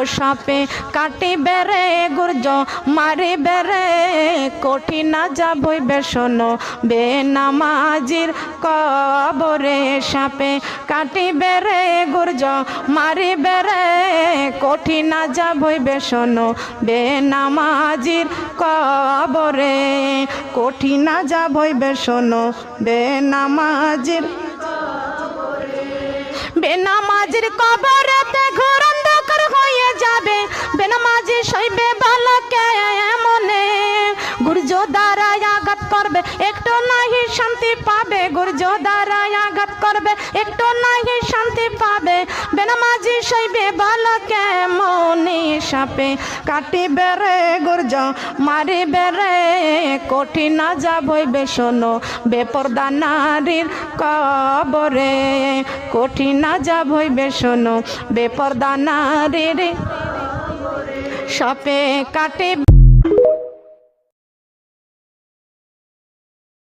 সাপে কাটিবে রে গুর্জ মারিবে রে কঠিন যাব বেসন বেনামাজির কবরে সাপে কাটিবে রে গুর্জ মারিবে রে কঠিন যাব বেসন বেনামাজির কবরে কঠিন যাব বেসন বেনামাজির বেনামাজির কবরেতে ঘোর অন্ধকার হয়ে যাবে বেনামাজি সইবে বালকে মনে গুর্জ দ্বারা আঘাত করবে একটু নাহি শান্তি পাবে গুর্জ দ্বারা আঘাত করবে একটু নাহি শান্তি পাবে বেনামাজি সইবে বালকে মনে সাপে কাটিবে রে গুর্জ মারিবে রে কঠিন যাব বেসন বেপরদা নারীর কবরে কঠিন যাব বেসন বেপরদা নারীর সাপে কাটিবে